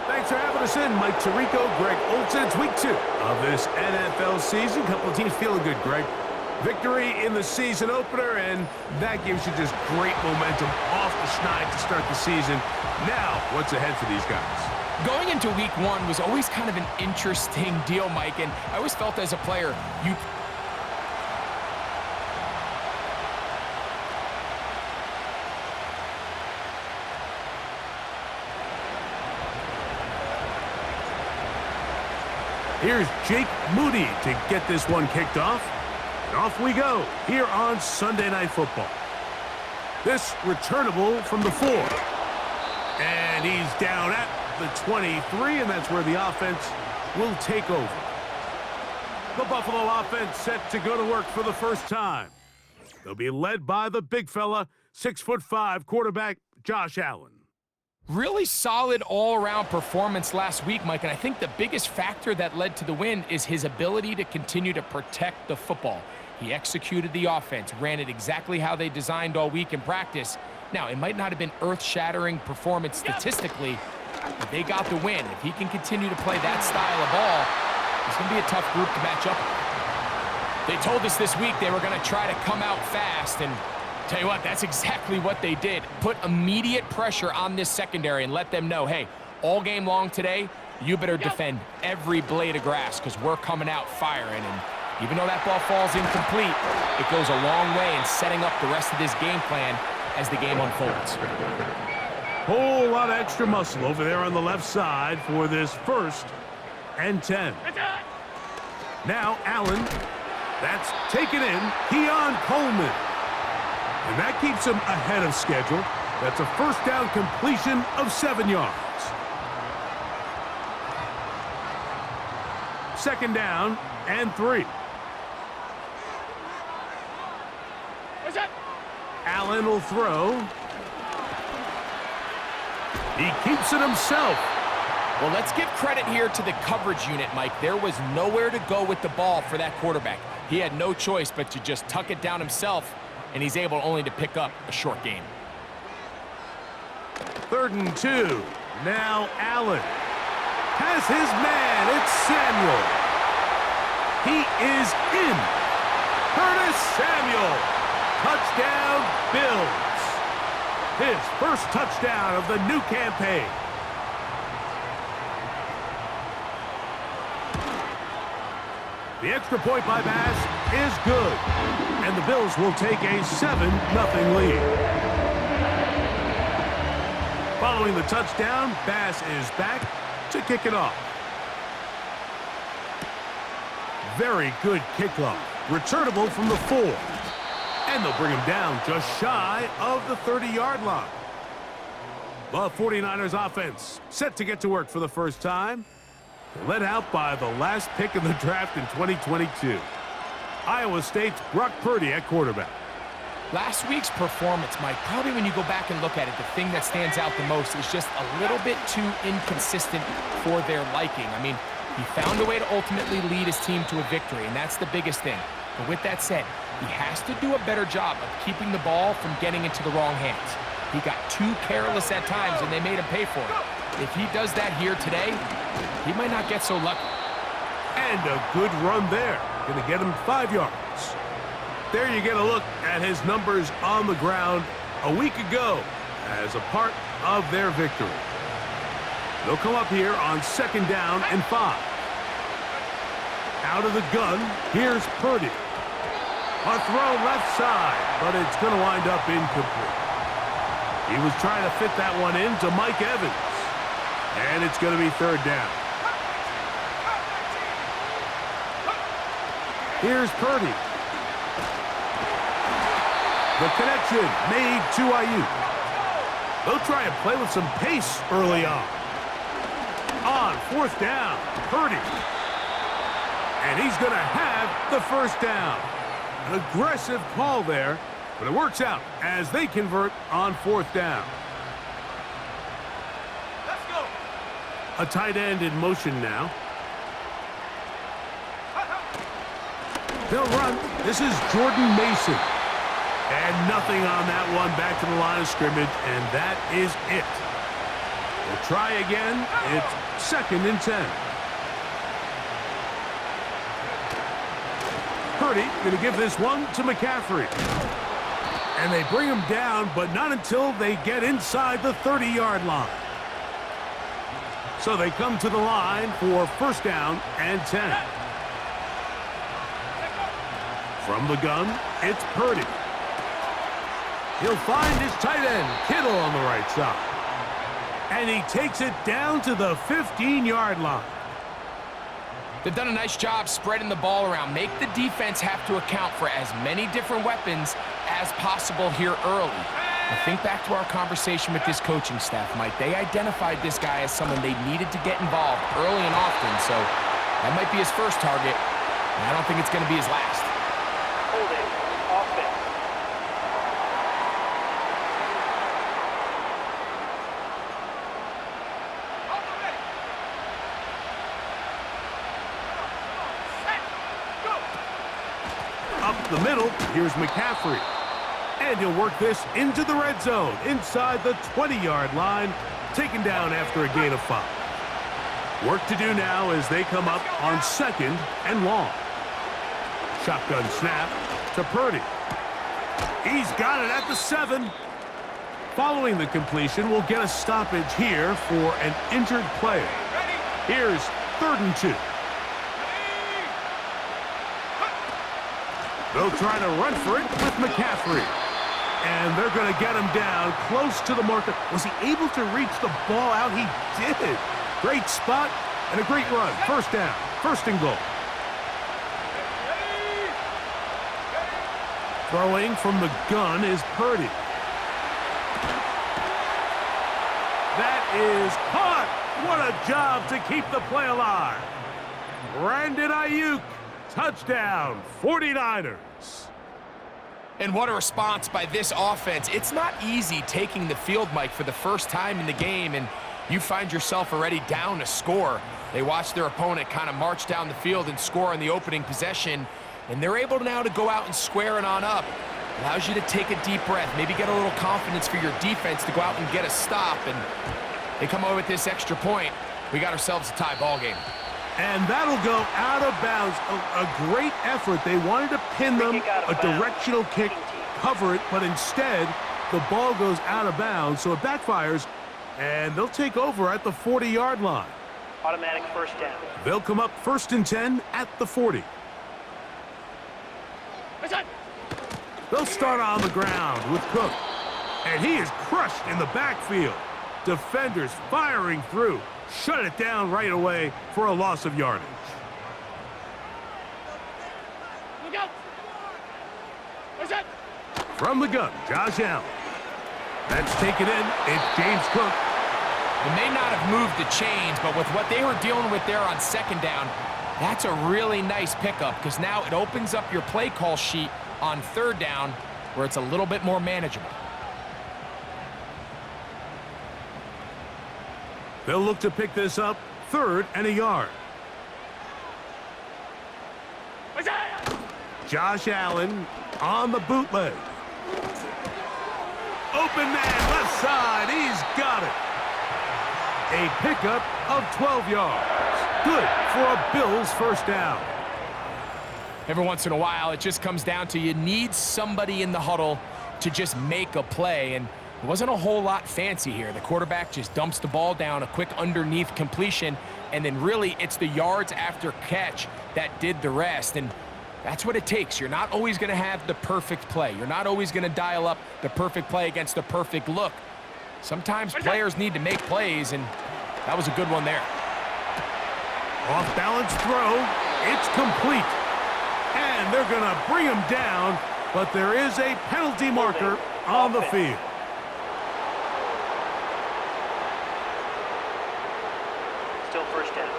Thanks for having us in, Mike Tirico, Greg Olson. It's week 2 of this NFL season. Couple of teams feeling good, Greg. Victory in the season opener, and that gives you just great momentum off the schneid to start the season. Now, what's ahead for these guys? Going into week 1 was always kind of an interesting deal, Mike, and I always felt as a player, Here's Jake Moody to get this one kicked off. And off we go here on Sunday Night Football. This returnable from the 4. And he's down at the 23, and that's where the offense will take over. The Buffalo offense set to go to work for the first time. They'll be led by the big fella, 6'5" quarterback Josh Allen. really solid all-around performance last week, Mike, and I think the biggest factor that led to the win is his ability to continue to protect the football. He executed the offense, ran it exactly how they designed all week in practice. Now, it might not have been earth-shattering performance statistically, but they got the win. If he can continue to play that style of ball, it's going to be a tough group to match up with. They told us this week they were going to try to come out fast, and tell you what, that's exactly what they did. Put immediate pressure on this secondary and let them know, hey, all game long today, you better defend every blade of grass because we're coming out firing. And even though that ball falls incomplete, it goes a long way in setting up the rest of this game plan as the game unfolds. Whole lot of extra muscle over there on the left side for this 1st and 10. Now Allen, that's taken in, Keon Coleman. And that keeps him ahead of schedule. That's a first down completion of 7 yards. 2nd down and 3. Allen will throw. He keeps it himself. Well, let's give credit here to the coverage unit, Mike. There was nowhere to go with the ball for that quarterback. He had no choice but to just tuck it down himself, and he's able only to pick up a short gain. 3rd and 2. Now Allen has his man. It's Samuel. He is in. Curtis Samuel. Touchdown, Bills. His first touchdown of the new campaign. The extra point by Bass is good. And the Bills will take a 7-0 lead. Following the touchdown, Bass is back to kick it off. Very good kickoff. Returnable from the 4. And they'll bring him down just shy of the 30-yard line. The 49ers offense set to get to work for the first time. They're led out by the last pick in the draft in 2022. Iowa State's Brock Purdy at quarterback. Last week's performance, Mike, probably when you go back and look at it, the thing that stands out the most is just a little bit too inconsistent for their liking. I mean, he found a way to ultimately lead his team to a victory, and that's the biggest thing. But with that said, he has to do a better job of keeping the ball from getting into the wrong hands. He got too careless at times, and they made him pay for it. If he does that here today, he might not get so lucky. And a good run there. Going to get him 5 yards. There you get a look at his numbers on the ground a week ago as a part of their victory. They'll come up here on 2nd down and 5. Out of the gun, here's Purdy. A throw left side, but it's going to wind up incomplete. He was trying to fit that one in to Mike Evans. And it's going to be 3rd down. Here's Purdy. The connection made to Ayuk. They'll try and play with some pace early on. On 4th down, Purdy. And he's going to have the 1st down. An aggressive call there, but it works out as they convert on 4th down. Let's go. A tight end in motion now. They'll run. This is Jordan Mason. And nothing on that one, back to the line of scrimmage, and that is it. We'll try again. It's 2nd and 10. Purdy going to give this one to McCaffrey. And they bring him down, but not until they get inside the 30-yard line. So they come to the line for 1st down and 10. From the gun, it's Purdy. He'll find his tight end, Kittle, on the right side. And he takes it down to the 15-yard line. They've done a nice job spreading the ball around. Make the defense have to account for as many different weapons as possible here early. Now think back to our conversation with this coaching staff, Mike. They identified this guy as someone they needed to get involved early and often, so that might be his first target, and I don't think it's going to be his last. Holding, offense. Up the middle, here's McCaffrey. And he'll work this into the red zone, inside the 20-yard line, taken down after a gain of 5. Work to do now as they come up on 2nd and long. Shotgun snap to Purdy. He's got it at the 7. Following the completion, we'll get a stoppage here for an injured player. Here's 3rd and 2. They'll try to run for it with McCaffrey. And they're going to get him down close to the marker. Was he able to reach the ball out? He did. Great spot and a great run. 1st down. 1st and goal. Throwing from the gun is Purdy. That is caught. What a job to keep the play alive. Brandon Ayuk. Touchdown, 49ers. And what a response by this offense. It's not easy taking the field, Mike, for the first time in the game, and you find yourself already down a score. They watch their opponent kind of march down the field and score on the opening possession, and they're able now to go out and square it on up. Allows you to take a deep breath, maybe get a little confidence for your defense to go out and get a stop, and they come away with this extra point. We got ourselves a tie ball game. And that'll go out of bounds. A great effort. They wanted to pin them, a directional kick, cover it, but instead, the ball goes out of bounds, so it backfires, and they'll take over at the 40-yard line. Automatic 1st down. They'll come up 1st and 10 at the 40. They'll start on the ground with Cook, and he is crushed in the backfield. Defenders firing through. Shut it down right away for a loss of yardage. From the gun, Josh Allen. That's taken in. It's James Cook. They may not have moved the chains, but with what they were dealing with there on 2nd down, that's a really nice pickup because now it opens up your play call sheet on 3rd down where it's a little bit more manageable. They'll look to pick this up 3rd and a yard. Josh Allen on the bootleg. Open man, left side. He's got it. A pickup of 12 yards. Good for a Bills 1st down. Every once in a while, it just comes down to you need somebody in the huddle to just make a play, and it wasn't a whole lot fancy here. The quarterback just dumps the ball down, a quick underneath completion, and then really it's the yards after catch that did the rest, and that's what it takes. You're not always going to have the perfect play. You're not always going to dial up the perfect play against the perfect look. Sometimes players need to make plays, and that was a good one there. Off-balance throw. It's complete. And they're going to bring him down, but there is a penalty marker on the field. Still 1st down.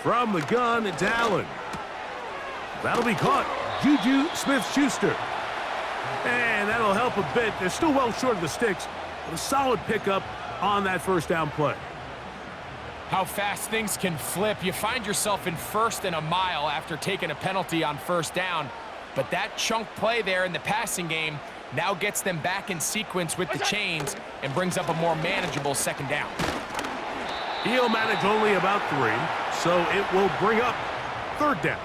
From the gun, it's Allen. That'll be caught. Juju Smith-Schuster. And that'll help a bit. They're still well short of the sticks. But a solid pickup on that 1st down play. How fast things can flip. You find yourself in 1st and a mile after taking a penalty on 1st down. But that chunk play there in the passing game now gets them back in sequence with the chains and brings up a more manageable second down. He'll manage only about 3, so it will bring up third down.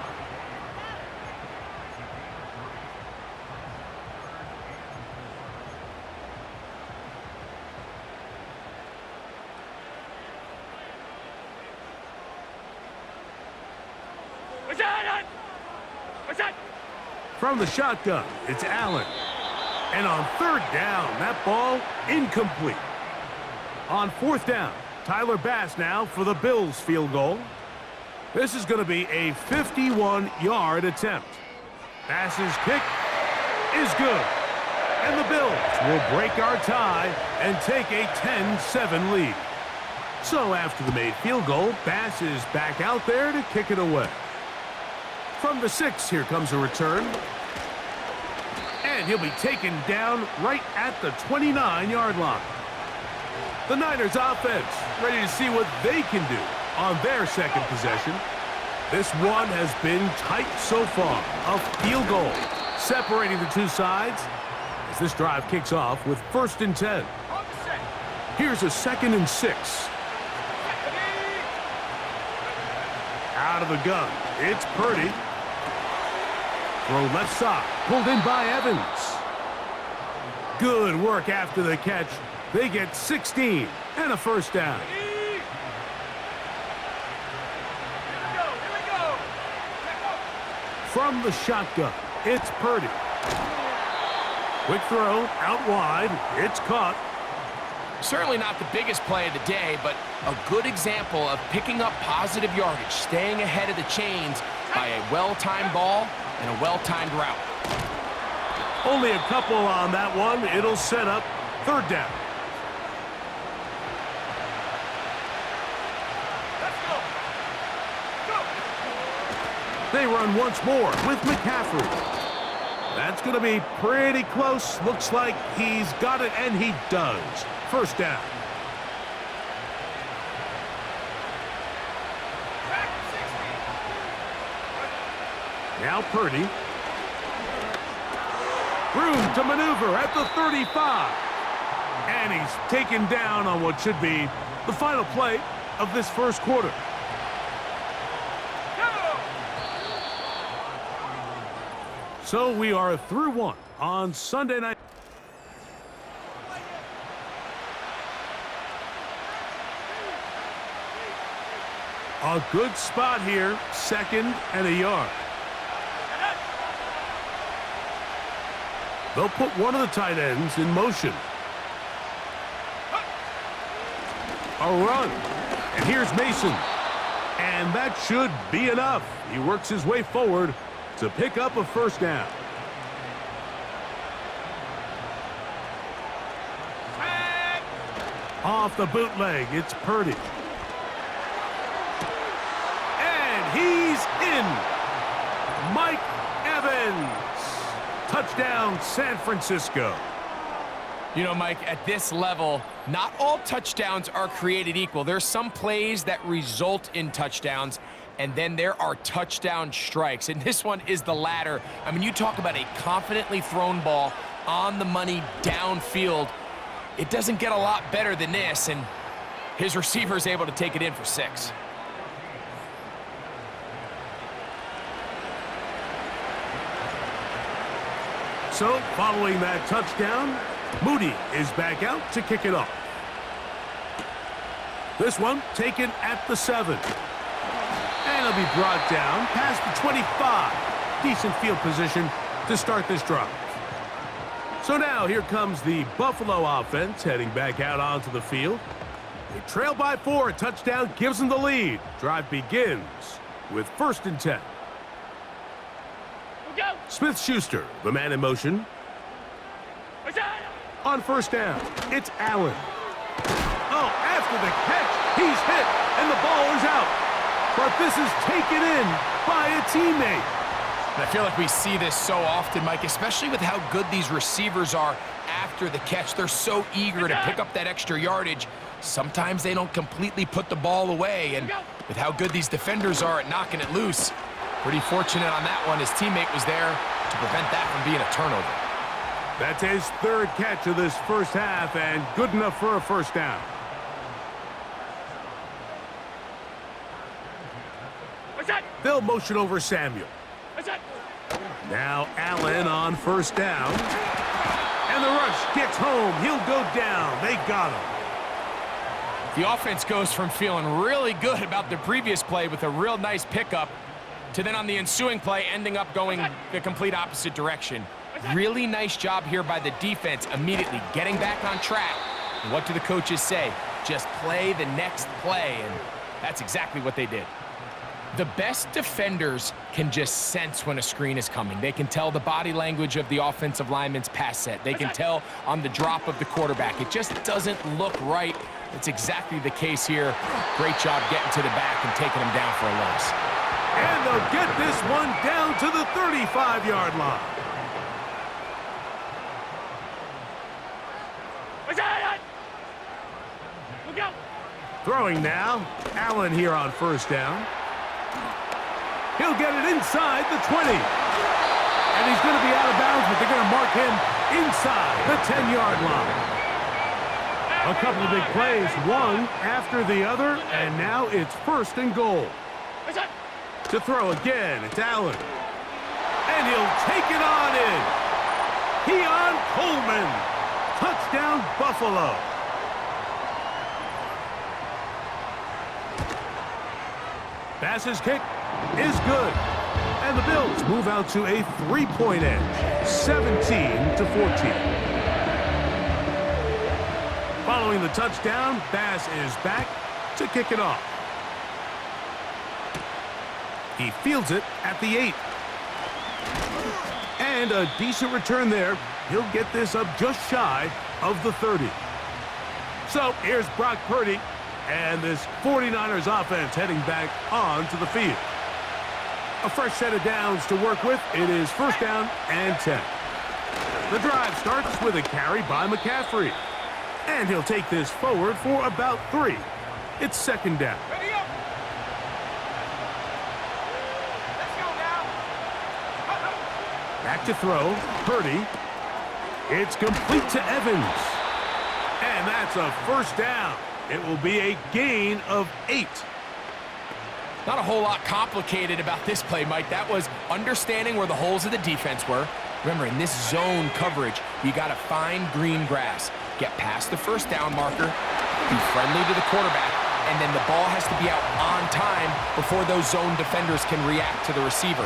From the shotgun, it's Allen. And on third down, that ball incomplete. On fourth down, Tyler Bass now for the Bills field goal. This is going to be a 51-yard attempt. Bass's kick is good. And the Bills will break our tie and take a 10-7 lead. So after the made field goal, Bass is back out there to kick it away. From the 6, here comes a return. And he'll be taken down right at the 29-yard line. The Niners offense ready to see what they can do on their second possession. This one has been tight so far. A field goal separating the two sides as this drive kicks off with 1st and 10. Here's a 2nd and 6. Out of the gun, it's Purdy. Throw left side, pulled in by Evans. Good work after the catch. They get 16 and a first down. From the shotgun, it's Purdy. Quick throw, out wide, it's caught. Certainly not the biggest play of the day, but a good example of picking up positive yardage, staying ahead of the chains by a well-timed ball and a well-timed route. Only a couple on that one. It'll set up third down. They run once more with McCaffrey. That's going to be pretty close. Looks like he's got it, and he does. First down. Now Purdy. Room to maneuver at the 35. And he's taken down on what should be the final play of this first quarter. So we are through one on Sunday night. A good spot here, 2nd and a yard. They'll put one of the tight ends in motion. A run. And here's Mason. And that should be enough. He works his way forward to pick up a first down. Off the bootleg, it's Purdy. And he's in. Mike Evans. Touchdown, San Francisco. You know, Mike, at this level, not all touchdowns are created equal. There's some plays that result in touchdowns, and then there are touchdown strikes. And this one is the latter. I mean, you talk about a confidently thrown ball on the money downfield. It doesn't get a lot better than this, and his receiver is able to take it in for 6. So, following that touchdown, Moody is back out to kick it off. This one taken at the 7. And it'll be brought down past the 25. Decent field position to start this drive. So now here comes the Buffalo offense heading back out onto the field. They trail by 4. A touchdown gives them the lead. Drive begins with 1st and 10. Smith-Schuster, the man in motion. On first down, it's Allen. Oh, after the catch, he's hit, and the ball is out. But this is taken in by a teammate. I feel like we see this so often, Mike, especially with how good these receivers are after the catch. They're so eager to pick up that extra yardage. Sometimes they don't completely put the ball away, and with how good these defenders are at knocking it loose, pretty fortunate on that one. His teammate was there to prevent that from being a turnover. That's his third catch of this first half, and good enough for a first down. They'll motion over Samuel. Now Allen on first down. And the rush gets home. He'll go down. They got him. The offense goes from feeling really good about the previous play with a real nice pickup to then on the ensuing play ending up going the complete opposite direction. Really nice job here by the defense immediately getting back on track. And what do the coaches say? Just play the next play, and that's exactly what they did. The best defenders can just sense when a screen is coming. They can tell the body language of the offensive lineman's pass set. They can tell on the drop of the quarterback. It just doesn't look right. It's exactly the case here. Great job getting to the back and taking him down for a loss. And they'll get this one down to the 35-yard line. Throwing now. Allen here on first down. He'll get it inside the 20. And he's going to be out of bounds, but they're going to mark him inside the 10-yard line. A couple of big plays, one after the other, and now it's first and goal. To throw again, it's Allen. And he'll take it on in. Keon Coleman. Touchdown, Buffalo. Bass's kick is good. And the Bills move out to a 3-point edge, 17-14. Following the touchdown, Bass is back to kick it off. He fields it at the 8. And a decent return there. He'll get this up just shy of the 30. So here's Brock Purdy. And this 49ers offense heading back onto the field. A fresh set of downs to work with. It is first down and 10. The drive starts with a carry by McCaffrey. And he'll take this forward for about 3. It's second down. Ready up. Let's go now. Back to throw. Purdy. It's complete to Evans. And that's a first down. It will be a gain of 8. Not a whole lot complicated about this play, Mike. That was understanding where the holes of the defense were. Remember, in this zone coverage, you got to find green grass. Get past the first down marker, be friendly to the quarterback, and then the ball has to be out on time before those zone defenders can react to the receiver.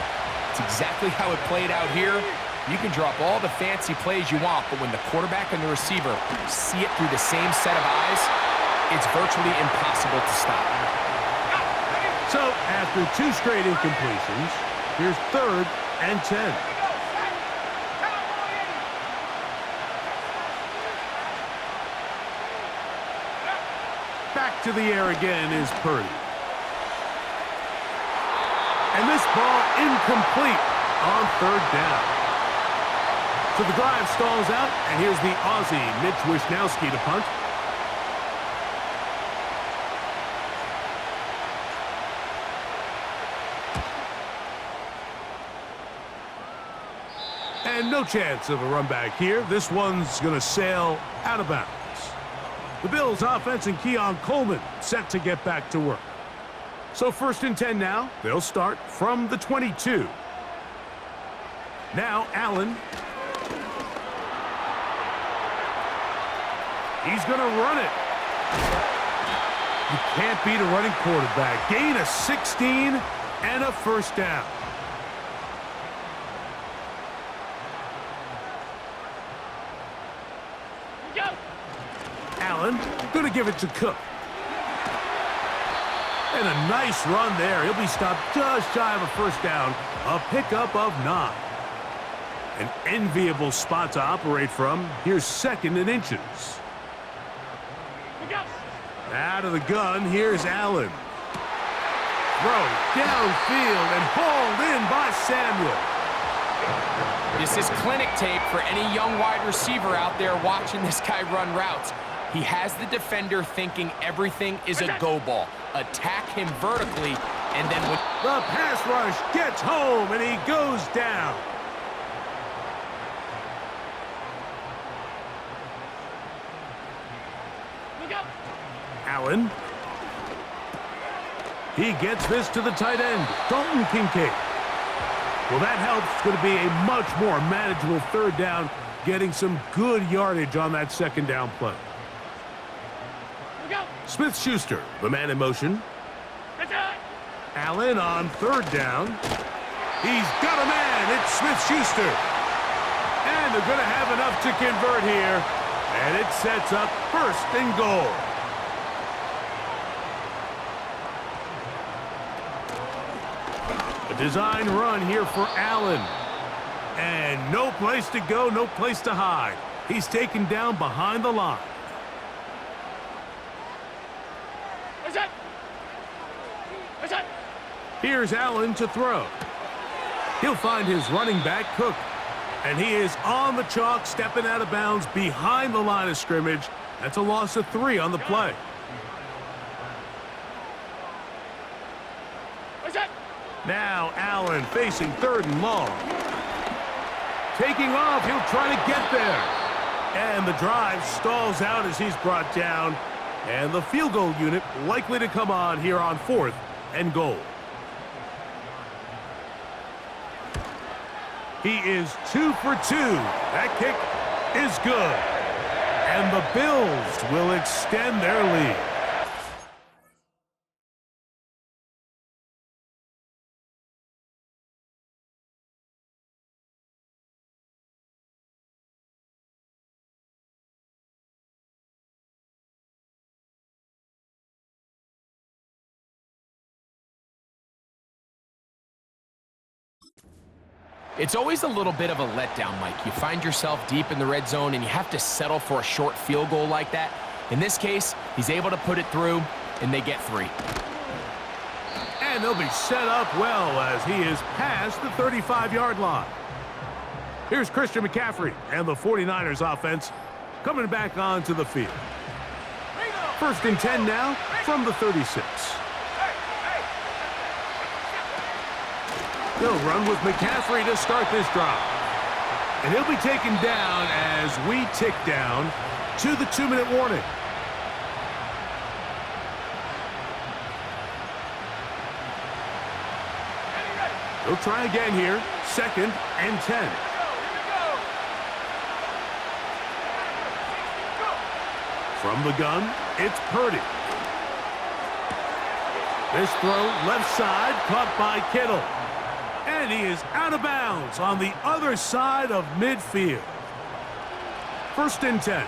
It's exactly how it played out here. You can drop all the fancy plays you want, but when the quarterback and the receiver see it through the same set of eyes, it's virtually impossible to stop. So after 2 straight incompletions, here's third and 10. Back to the air again is Purdy. And this ball incomplete on third down. So the drive stalls out, and here's the Aussie, Mitch Wishnowsky, to punt. And no chance of a run back here. This one's going to sail out of bounds. The Bills offense and Keon Coleman set to get back to work. So first and 10 now. They'll start from the 22. Now Allen. He's going to run it. You can't beat a running quarterback. Gain of 16 and a first down. Allen going to give it to Cook. And a nice run there. He'll be stopped just shy of a first down. A pickup of 9. An enviable spot to operate from. Here's second and inches. Out of the gun, here's Allen. Throw downfield and hauled in by Samuel. This is clinic tape for any young wide receiver out there watching this guy run routes. He has the defender thinking everything is a go ball. Attack him vertically, and then with the pass rush gets home, and he goes down. Allen. He gets this to the tight end, Dalton Kincaid. Well, that helps. It's going to be a much more manageable third down, getting some good yardage on that second down play. Smith-Schuster, the man in motion. Allen on third down. He's got a man. It's Smith-Schuster. And they're going to have enough to convert here. And it sets up first and goal. A design run here for Allen. And no place to go, no place to hide. He's taken down behind the line. Here's Allen to throw. He'll find his running back, Cook. And he is on the chalk, stepping out of bounds behind the line of scrimmage. That's a loss of 3 on the play. Now Allen facing third and long. Taking off, he'll try to get there. And the drive stalls out as he's brought down. And the field goal unit likely to come on here on fourth and goal. He is 2 for 2. That kick is good. And the Bills will extend their lead. It's always a little bit of a letdown, Mike. You find yourself deep in the red zone and you have to settle for a short field goal like that. In this case, he's able to put it through, and they get 3. And they'll be set up well as he is past the 35-yard line. Here's Christian McCaffrey and the 49ers offense coming back onto the field. First and 10 now from the 36. They'll run with McCaffrey to start this drive. And he'll be taken down as we tick down to the 2-minute warning. They'll try again here. Second and 10. From the gun, it's Purdy. This throw left side caught by Kittle. And he is out of bounds on the other side of midfield. First and 10.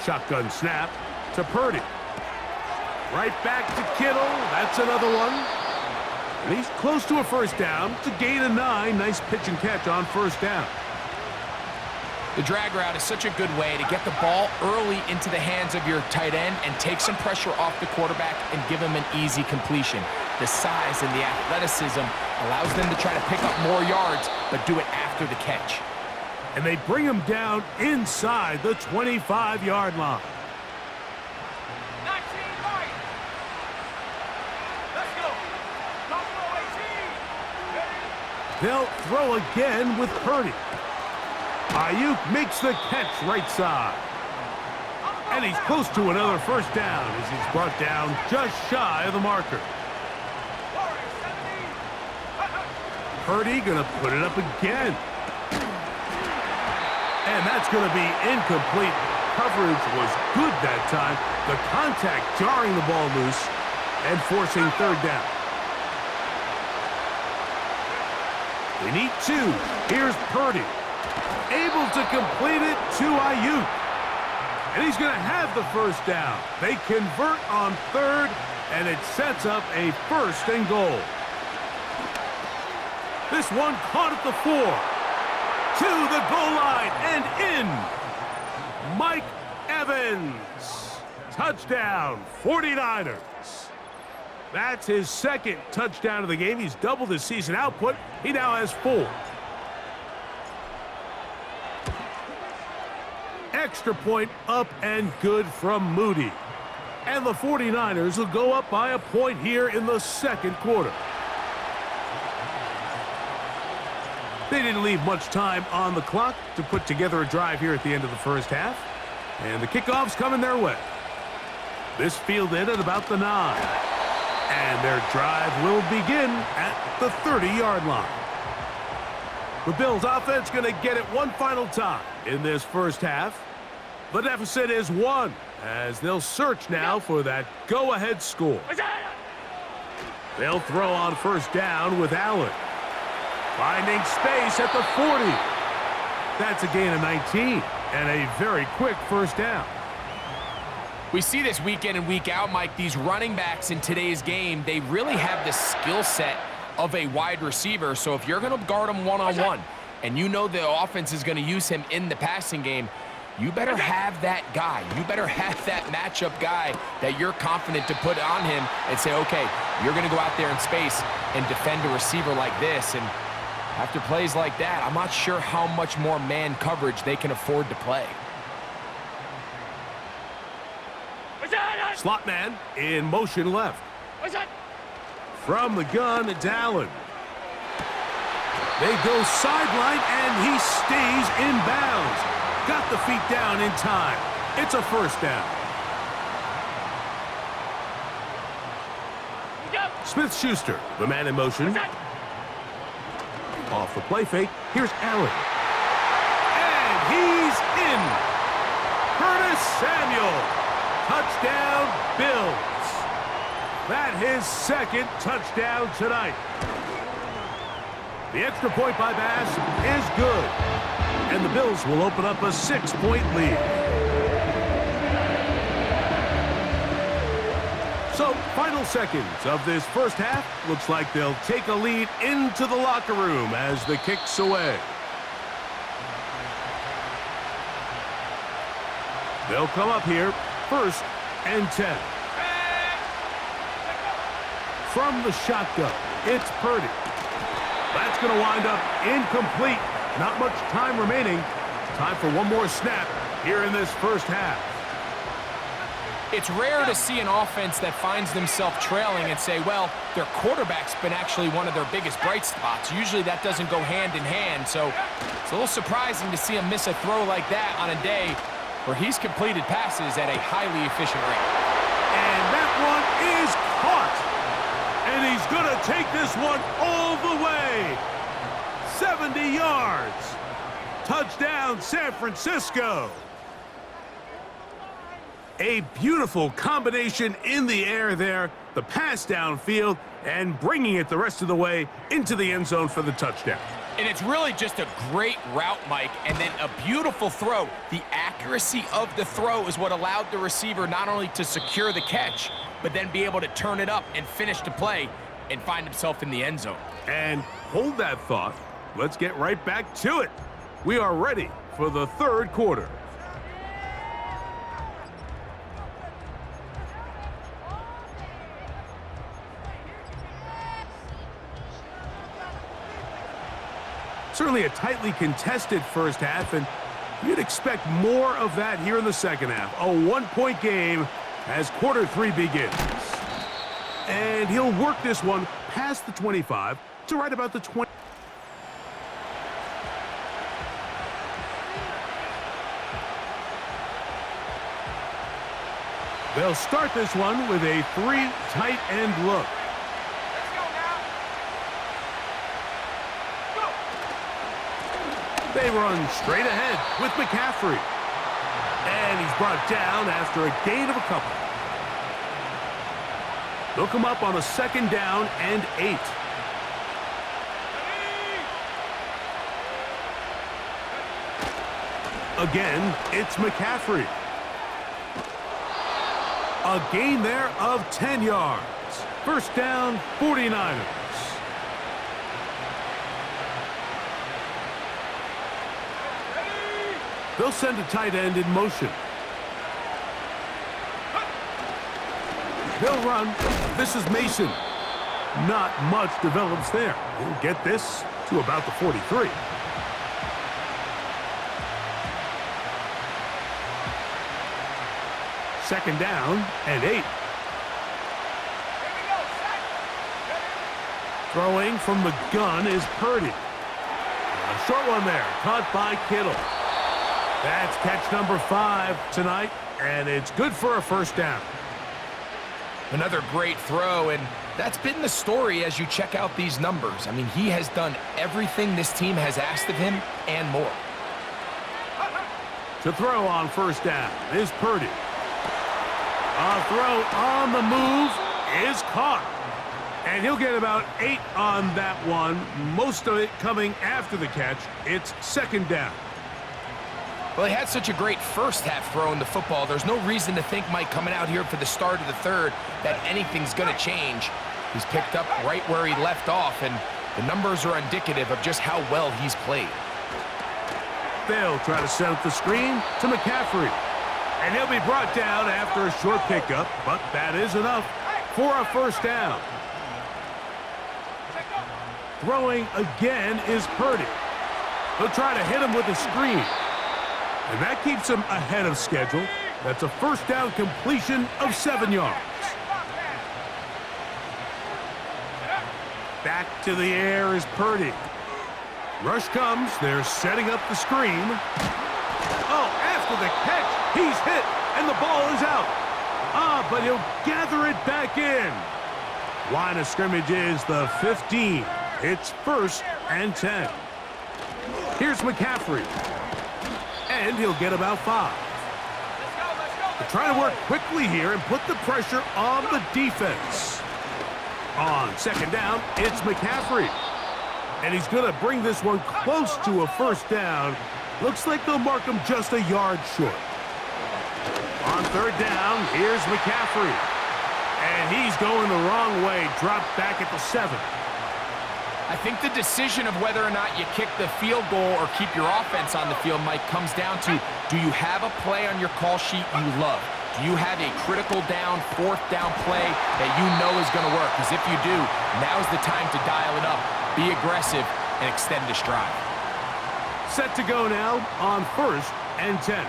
Shotgun snap to Purdy. Right back to Kittle. That's another one. And he's close to a first down to gain a 9. Nice pitch and catch on first down. The drag route is such a good way to get the ball early into the hands of your tight end and take some pressure off the quarterback and give him an easy completion. The size and the athleticism allows them to try to pick up more yards, but do it after the catch. And they bring him down inside the 25-yard line. 19 right. Let's go. Buffalo 18. They'll throw again with Purdy. Ayuk makes the catch right side. And he's close to another first down as he's brought down just shy of the marker. Purdy gonna put it up again. And that's gonna be incomplete. Coverage was good that time. The contact jarring the ball loose and forcing third down. They need 2. Here's Purdy. Able to complete it to Ayuk. And he's going to have the first down. They convert on third, and it sets up a first and goal. This one caught at the 4. To the goal line and in. Mike Evans. Touchdown, 49ers. That's his second touchdown of the game. He's doubled his season output. He now has 4. Extra point up and good from Moody. And the 49ers will go up by a point here in the second quarter. They didn't leave much time on the clock to put together a drive here at the end of the first half. And the kickoff's coming their way. This fielded at about the 9. And their drive will begin at the 30-yard line. The Bills offense going to get it one final time in this first half. The deficit is 1 as they'll search now for that go-ahead score. They'll throw on first down with Allen. Finding space at the 40. That's a gain of 19 and a very quick first down. We see this week in and week out, Mike. These running backs in today's game, they really have the skill set of a wide receiver. So if you're going to guard him one-on-one and you know the offense is going to use him in the passing game, you better have that guy. You better have that matchup guy that you're confident to put on him and say, okay, you're going to go out there in space and defend a receiver like this. And after plays like that, I'm not sure how much more man coverage they can afford to play. Slot man in motion left. From the gun, it's Allen. They go sideline, and he stays in bounds. Got the feet down in time. It's a first down. Smith-Schuster, the man in motion. Off the play fake, here's Allen. And he's in. Curtis Samuel. Touchdown, Bills. That his second touchdown tonight. The extra point by Bass is good. And the Bills will open up a 6-point lead. So, final seconds of this first half. Looks like they'll take a lead into the locker room as the kick's away. They'll come up here. 1st and 10. From the shotgun, it's Purdy. That's going to wind up incomplete. Not much time remaining. Time for one more snap here in this first half. It's rare to see an offense that finds themselves trailing and say, well, their quarterback's been actually one of their biggest bright spots. Usually that doesn't go hand in hand, so it's a little surprising to see him miss a throw like that on a day where he's completed passes at a highly efficient rate. And that one is caught. And he's going to take this one all the way. 70 yards. Touchdown, San Francisco. A beautiful combination in the air there. The pass downfield and bringing it the rest of the way into the end zone for the touchdown. And it's really just a great route, Mike, and then a beautiful throw. The accuracy of the throw is what allowed the receiver not only to secure the catch, but then be able to turn it up and finish the play and find himself in the end zone. And hold that thought. Let's get right back to it. We are ready for the third quarter. Certainly a tightly contested first half, and you'd expect more of that here in the second half. A one-point game as quarter 3 begins. And he'll work this one past the 25 to right about the 20. They'll start this one with a 3 tight end look. They run straight ahead with McCaffrey. And he's brought down after a gain of a couple. They'll come up on a 2nd down and 8. Again, it's McCaffrey. A gain there of 10 yards. First down, 49ers. They'll send a tight end in motion. They'll run. This is Mason. Not much develops there. He'll get this to about the 43. Second down and 8. Throwing from the gun is Purdy. Short one there, caught by Kittle. That's catch number 5 tonight, and it's good for a first down. Another great throw, and that's been the story as you check out these numbers. I mean, he has done everything this team has asked of him and more. To throw on first down is Purdy. A throw on the move is caught. And he'll get about 8 on that one, most of it coming after the catch. It's second down. Well, he had such a great first half throwing the football. There's no reason to think, Mike, coming out here for the start of the third, that anything's going to change. He's picked up right where he left off, and the numbers are indicative of just how well he's played. They'll try to set up the screen to McCaffrey. And he'll be brought down after a short pickup, but that is enough for a first down. Throwing again is Purdy. He'll try to hit him with a screen. And that keeps him ahead of schedule. That's a first down completion of 7 yards. Back to the air is Purdy. Rush comes. They're setting up the screen. Oh, after the catch, he's hit, and the ball is out. But he'll gather it back in. Line of scrimmage is the 15. It's first and 10. Here's McCaffrey. And he'll get about 5. They're trying to work quickly here and put the pressure on the defense. On second down, it's McCaffrey. And he's going to bring this one close to a first down. Looks like they'll mark him just a yard short. On third down, here's McCaffrey. And he's going the wrong way, dropped back at the 7. I think the decision of whether or not you kick the field goal or keep your offense on the field, Mike, comes down to, do you have a play on your call sheet you love? Do you have a critical down, fourth down play that you know is going to work? Because if you do, now's the time to dial it up, be aggressive, and extend this drive. Set to go now on first and 10.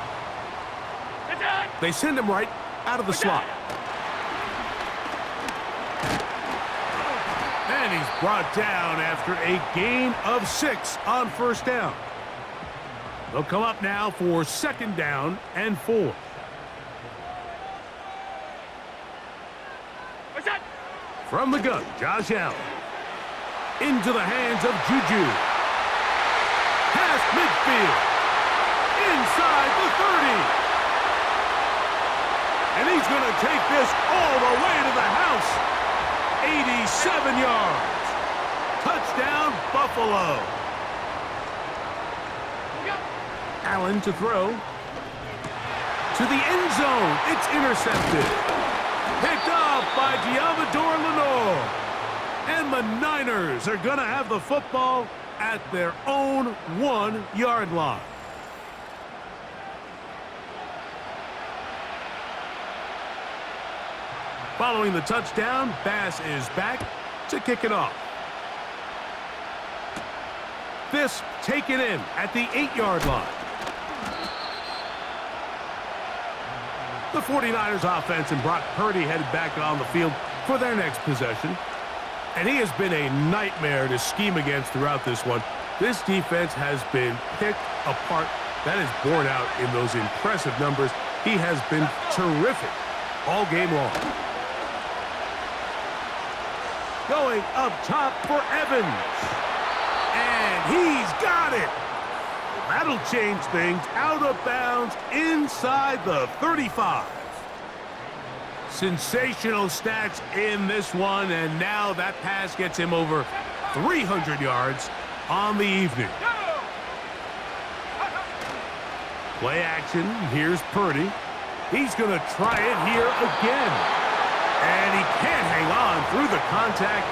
They send him right out of the slot. And he's brought down after a gain of 6 on first down. They'll come up now for second down and 4. From the gun, Josh Allen. Into the hands of Juju. Past midfield. Inside the 30. And he's going to take this all the way to the house. 87 yards. Touchdown, Buffalo. Allen to throw. To the end zone. It's intercepted. Picked off by Diamador Lenore. And the Niners are going to have the football at their own 1-yard line. Following the touchdown, Bass is back to kick it off. This taken in at the 8-yard line. The 49ers offense and Brock Purdy headed back on the field for their next possession. And he has been a nightmare to scheme against throughout this one. This defense has been picked apart. That is borne out in those impressive numbers. He has been terrific all game long. Going up top for Evans. And he's got it. That'll change things. Out of bounds inside the 35. Sensational stats in this one, and now that pass gets him over 300 yards on the evening. Play action. Here's Purdy. He's going to try it here again. And he can't hang on through the contact.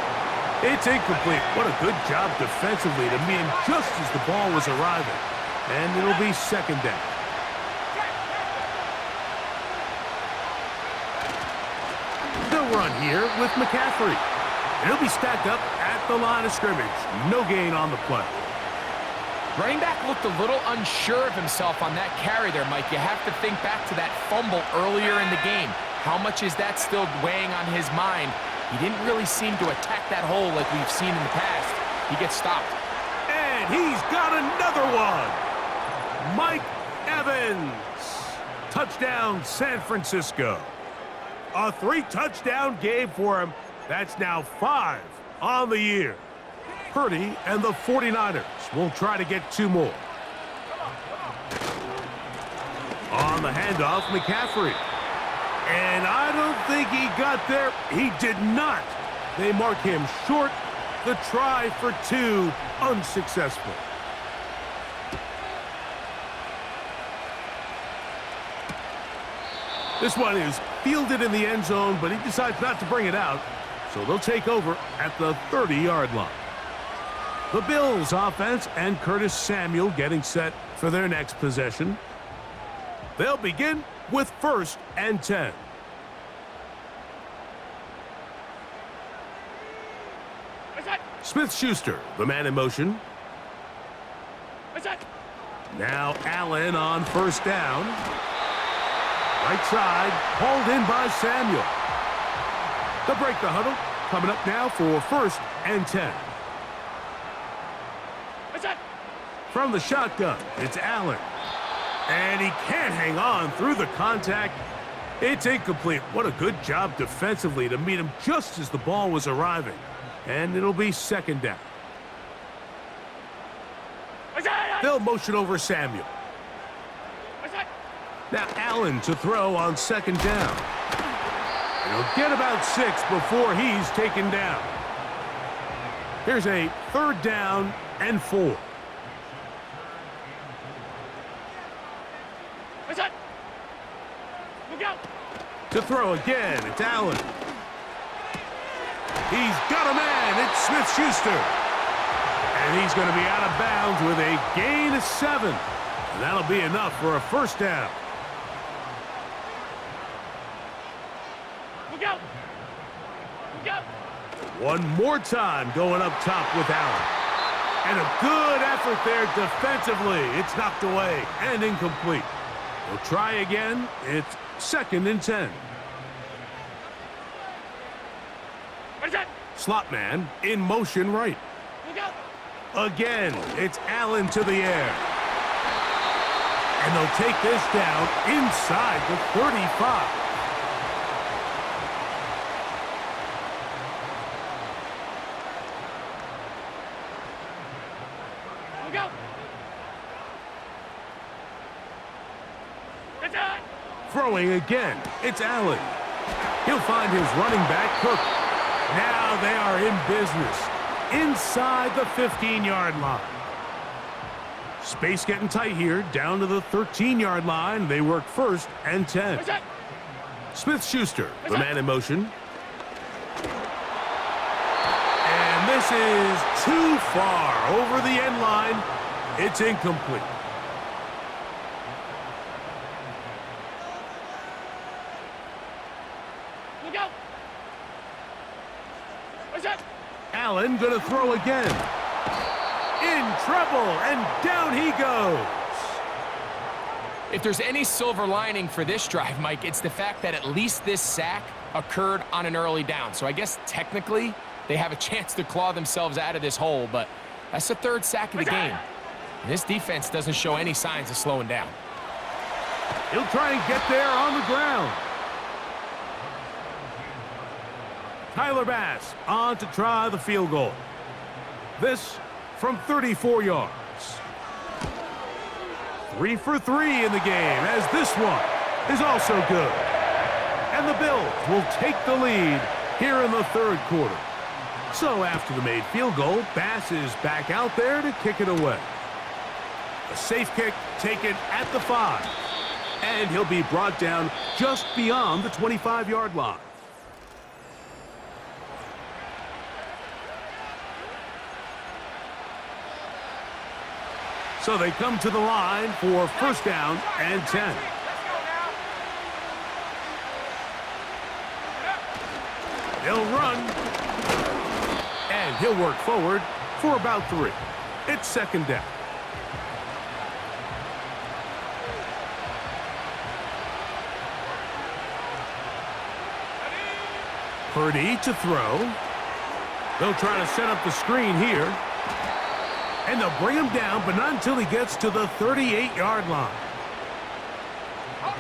It's incomplete. What a good job defensively to meet him just as the ball was arriving. And it'll be second down. They'll run here with McCaffrey. And he'll be stacked up at the line of scrimmage. No gain on the play. Running back looked a little unsure of himself on that carry there, Mike. You have to think back to that fumble earlier in the game. How much is that still weighing on his mind? He didn't really seem to attack that hole like we've seen in the past. He gets stopped. And he's got another one. Mike Evans. Touchdown, San Francisco. A 3-touchdown game for him. That's now 5 on the year. Purdy and the 49ers will try to get 2 more. On the handoff, McCaffrey. And I don't think he got there. He did not. They mark him short. The try for 2, unsuccessful. This one is fielded in the end zone, but he decides not to bring it out. So they'll take over at the 30-yard line. The Bills offense and Curtis Samuel getting set for their next possession. They'll begin with 1st and 10. Smith-Schuster, the man in motion. Now Allen on 1st down. Right side, hauled in by Samuel. They'll break the huddle. Coming up now for 1st and 10. From the shotgun, it's Allen. And he can't hang on through the contact. It's incomplete. What a good job defensively to meet him just as the ball was arriving. And it'll be 2nd down. They'll motion over Samuel. Now Allen to throw on 2nd down. And he'll get about 6 before he's taken down. Here's a 3rd down and 4. To throw again, it's Allen. He's got a man, it's Smith-Schuster. And he's going to be out of bounds with a gain of 7. And that'll be enough for a 1st down. One more time going up top with Allen. And a good effort there defensively. It's knocked away and incomplete. They'll try again. It's 2nd and 10. Slot man in motion right. Again, it's Allen to the air. And they'll take this down inside the 35. Throwing again, it's Allen. He'll find his running back, Cook. Now they are in business inside the 15-yard line. Space getting tight here, down to the 13-yard line. They work 1st and 10. Smith-Schuster, the man in motion. And this is too far over the end line. It's incomplete. Allen going to throw again. In trouble, and down he goes. If there's any silver lining for this drive, Mike, it's the fact that at least this sack occurred on an early down. So I guess technically they have a chance to claw themselves out of this hole, but that's the 3rd sack of the game. And this defense doesn't show any signs of slowing down. He'll try and get there on the ground. Tyler Bass on to try the field goal. This from 34 yards. 3 for 3 in the game, as this one is also good. And the Bills will take the lead here in the 3rd quarter. So after the made field goal, Bass is back out there to kick it away. A safe kick taken at the 5. And he'll be brought down just beyond the 25-yard line. So they come to the line for 1st down and 10. He'll run. And he'll work forward for about 3. It's 2nd down. Purdy to throw. They'll try to set up the screen here. And they'll bring him down, but not until he gets to the 38-yard line.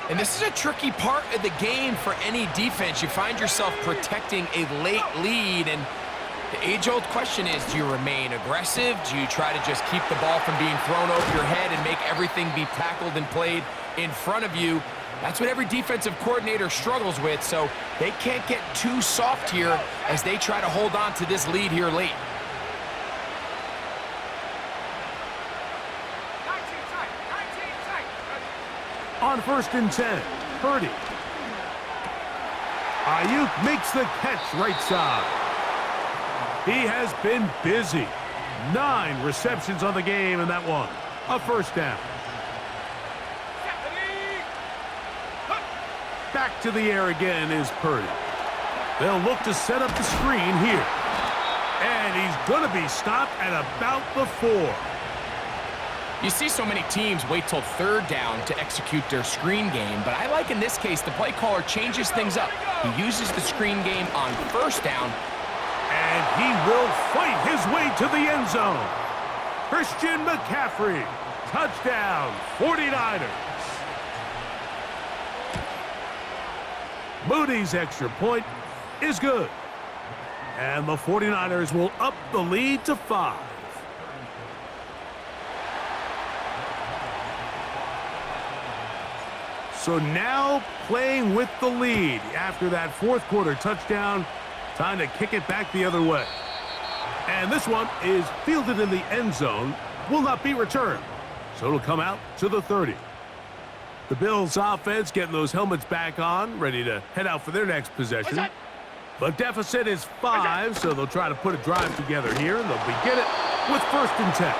And this is a tricky part of the game for any defense. You find yourself protecting a late lead, and the age-old question is, do you remain aggressive? Do you try to just keep the ball from being thrown over your head and make everything be tackled and played in front of you? That's what every defensive coordinator struggles with, so they can't get too soft here as they try to hold on to this lead here late. 19 tight. 19 tight. On 1st and 10, Purdy. Ayuk makes the catch right side. He has been busy. 9 receptions on the game, and that one, a first down. Back to the air again is Purdy. They'll look to set up the screen here. And he's going to be stopped at about the 4. You see so many teams wait till 3rd down to execute their screen game, but I like in this case the play caller changes things up. He uses the screen game on 1st down. And he will fight his way to the end zone. Christian McCaffrey, touchdown, 49ers. Moody's extra point is good. And the 49ers will up the lead to 5. So now playing with the lead after that 4th quarter touchdown, time to kick it back the other way. And this one is fielded in the end zone, will not be returned. So it'll come out to the 30. The Bills offense getting those helmets back on, ready to head out for their next possession. The deficit is 5, so they'll try to put a drive together here, and they'll begin it with 1st and 10.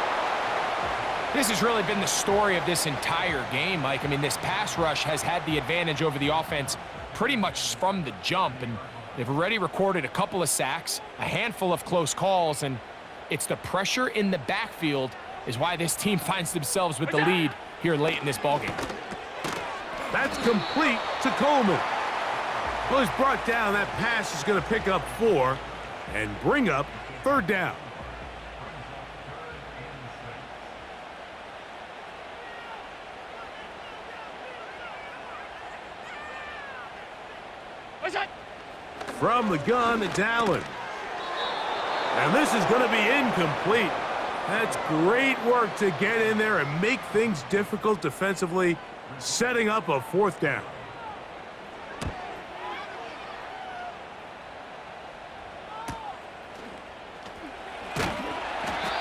This has really been the story of this entire game, Mike. I mean, this pass rush has had the advantage over the offense pretty much from the jump, and they've already recorded a couple of sacks, a handful of close calls, and it's the pressure in the backfield is why this team finds themselves with the lead here late in this ballgame. That's complete to Coleman. Well, he's brought down. That pass is going to pick up 4 and bring up 3rd down. From the gun, it's Allen. And this is going to be incomplete. That's great work to get in there and make things difficult defensively, setting up a 4th down.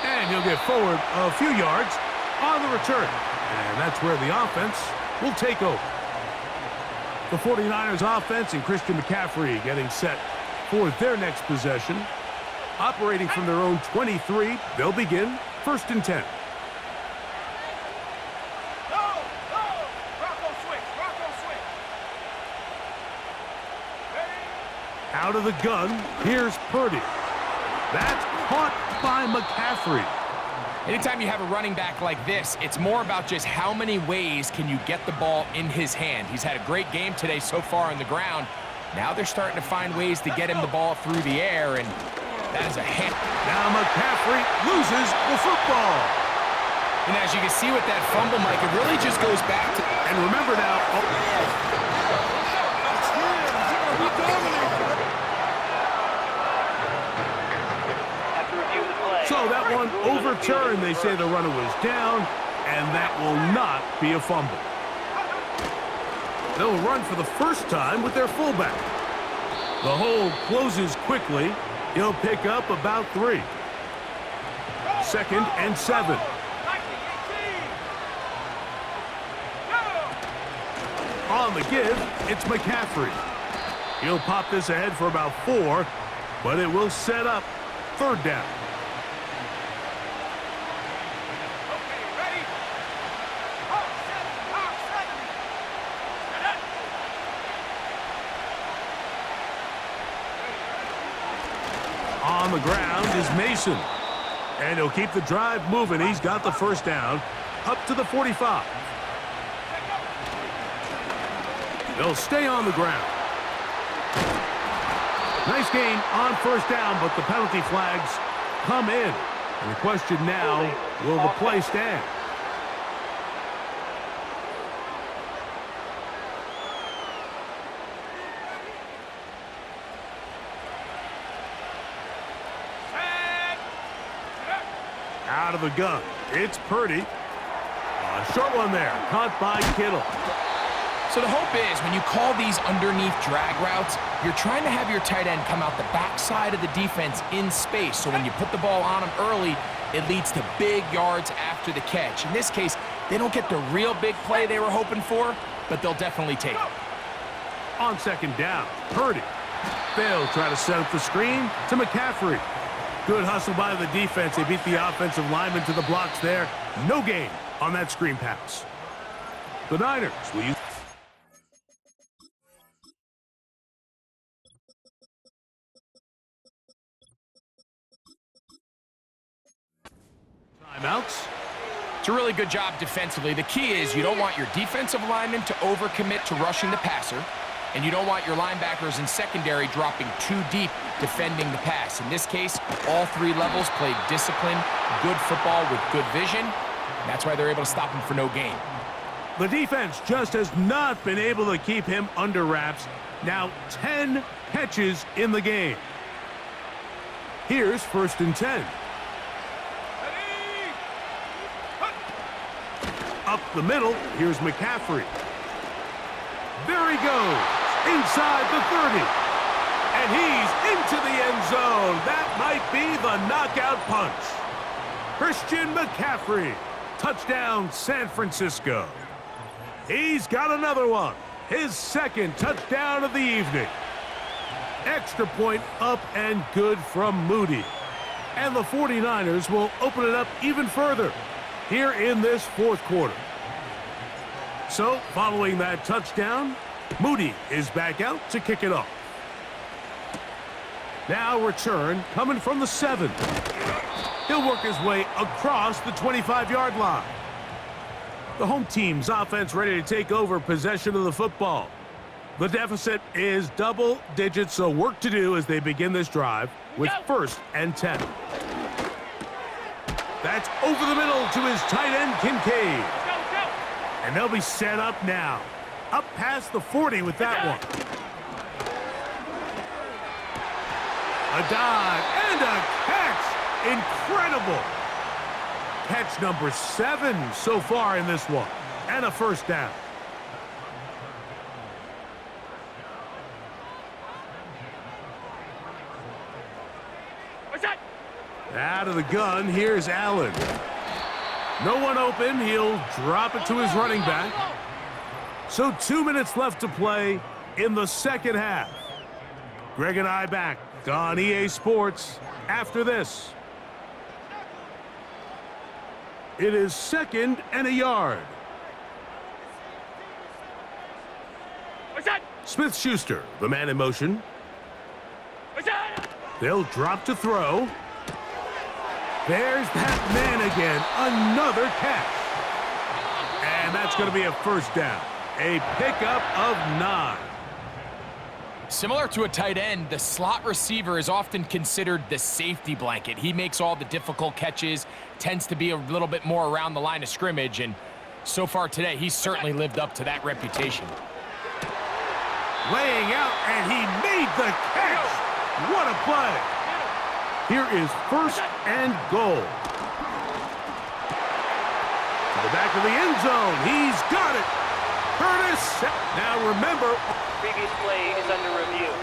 And he'll get forward a few yards on the return. And that's where the offense will take over. The 49ers offense and Christian McCaffrey getting set for their next possession. Operating from their own 23, they'll begin 1st and 10. Out of the gun, here's Purdy. That's caught by McCaffrey. Anytime you have a running back like this, it's more about just how many ways can you get the ball in his hand. He's had a great game today so far on the ground. Now they're starting to find ways to get him the ball through the air, and that is a hit. Now McCaffrey loses the football. And as you can see with that fumble, Mike, it really just goes back to... And remember now... So that one overturned. They say the runner was down, and that will not be a fumble. They'll run for the first time with their fullback. The hole closes quickly. He'll pick up about 3. 2nd and 7. On the give, it's McCaffrey. He'll pop this ahead for about 4, but it will set up 3rd down. On the ground is Mason. And he'll keep the drive moving. He's got the 1st down up to the 45. They'll stay on the ground. Nice gain on 1st down, but the penalty flags come in. And the question now, Will the play stand? Out of the gun. It's Purdy. A short one there. Caught by Kittle. So the hope is when you call these underneath drag routes, you're trying to have your tight end come out the backside of the defense in space. So when you put the ball on him early, it leads to big yards after the catch. In this case, they don't get the real big play they were hoping for, but they'll definitely take it. On second down, Purdy. They'll try to set up the screen to McCaffrey. Good hustle by the defense. They beat the offensive lineman to the blocks there. No gain on that screen pass. The Niners will use timeouts. It's a really good job defensively. The key is you don't want your defensive linemen to overcommit to rushing the passer, and you don't want your linebackers in secondary dropping too deep defending the pass. In this case, all three levels played disciplined, good football with good vision. And that's why they're able to stop him for no gain. The defense just has not been able to keep him under wraps. Now 10 catches in the game. Here's 1st and 10. Up the middle, here's McCaffrey. There he goes, inside the 30. And he's into the end zone. That might be the knockout punch. Christian McCaffrey, touchdown San Francisco. He's got another one, his second touchdown of the evening. Extra point up and good from Moody. And the 49ers will open it up even further here in this 4th quarter. So, following that touchdown, Moody is back out to kick it off. Now return coming from the 7. He'll work his way across the 25-yard line. The home team's offense ready to take over possession of the football. The deficit is double digits, so work to do as they begin this drive with 1st and 10. That's over the middle to his tight end, Kincaid. And they'll be set up now. Up past the 40 with that one. A dive and a catch. Incredible. Catch number 7 so far in this one. And a 1st down. Out of the gun, here's Allen. No one open, he'll drop it to his running back. So 2 minutes left to play in the 2nd half. Greg and I back on EA Sports after this. It is 2nd and a yard. Smith-Schuster, the man in motion. They'll drop to throw. There's that man again. Another catch. And that's going to be a 1st down. A pickup of 9. Similar to a tight end, the slot receiver is often considered the safety blanket. He makes all the difficult catches, tends to be a little bit more around the line of scrimmage, and so far today, he's certainly lived up to that reputation. Laying out, and he made the catch. What a play. Here is 1st and goal. To the back of the end zone. He's got it. Curtis. Now remember, Previous play is under review.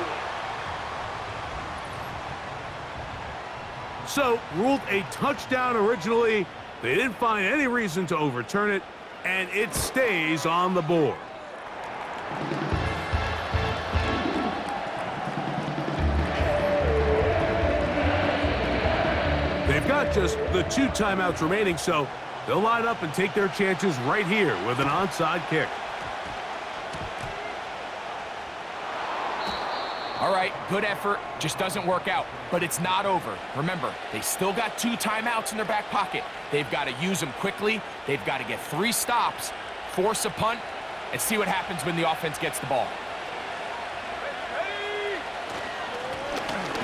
so ruled a touchdown originally. They didn't find any reason to overturn it, and it stays on the board. They've got just the 2 timeouts remaining, so they'll line up and take their chances right here with an onside kick. All right, good effort, just doesn't work out, but it's not over. Remember, they still got 2 timeouts in their back pocket. They've got to use them quickly. They've got to get 3 stops, force a punt, and see what happens when the offense gets the ball.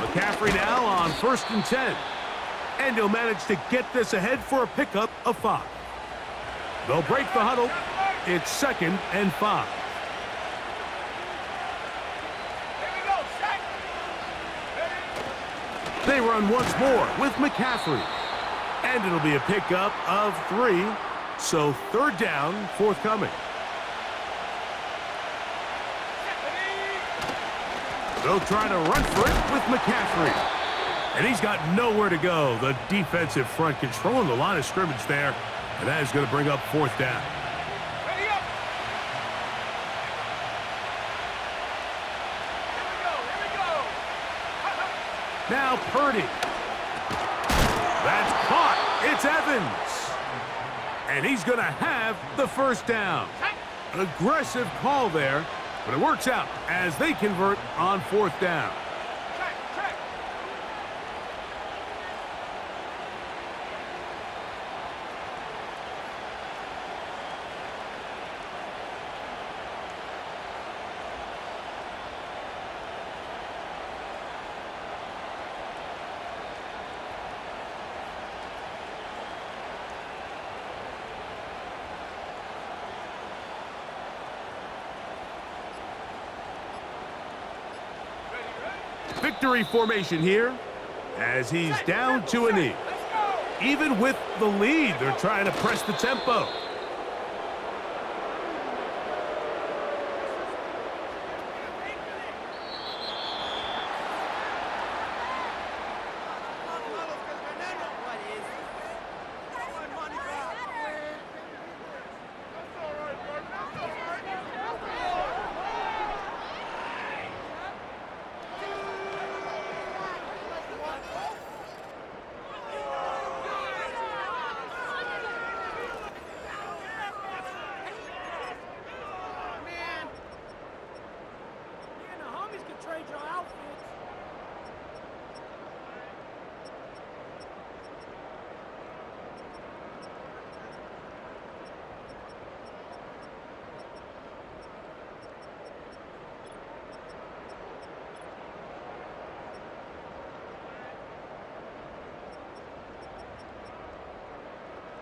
McCaffrey now on 1st and 10. And he'll manage to get this ahead for a pickup of 5. They'll break the huddle. It's 2nd and 5. They run once more with McCaffrey. And it'll be a pickup of 3. So 3rd down, forthcoming. They'll try to run for it with McCaffrey. And he's got nowhere to go. The defensive front controlling the line of scrimmage there. And that is going to bring up 4th down. Ready up. Here we go. Now Purdy. That's caught. It's Evans. And he's going to have the 1st down. An aggressive call there, but it works out as they convert on 4th down. Check. Victory formation here as he's down to a knee. Let's go. Even with the lead, they're trying to press the tempo.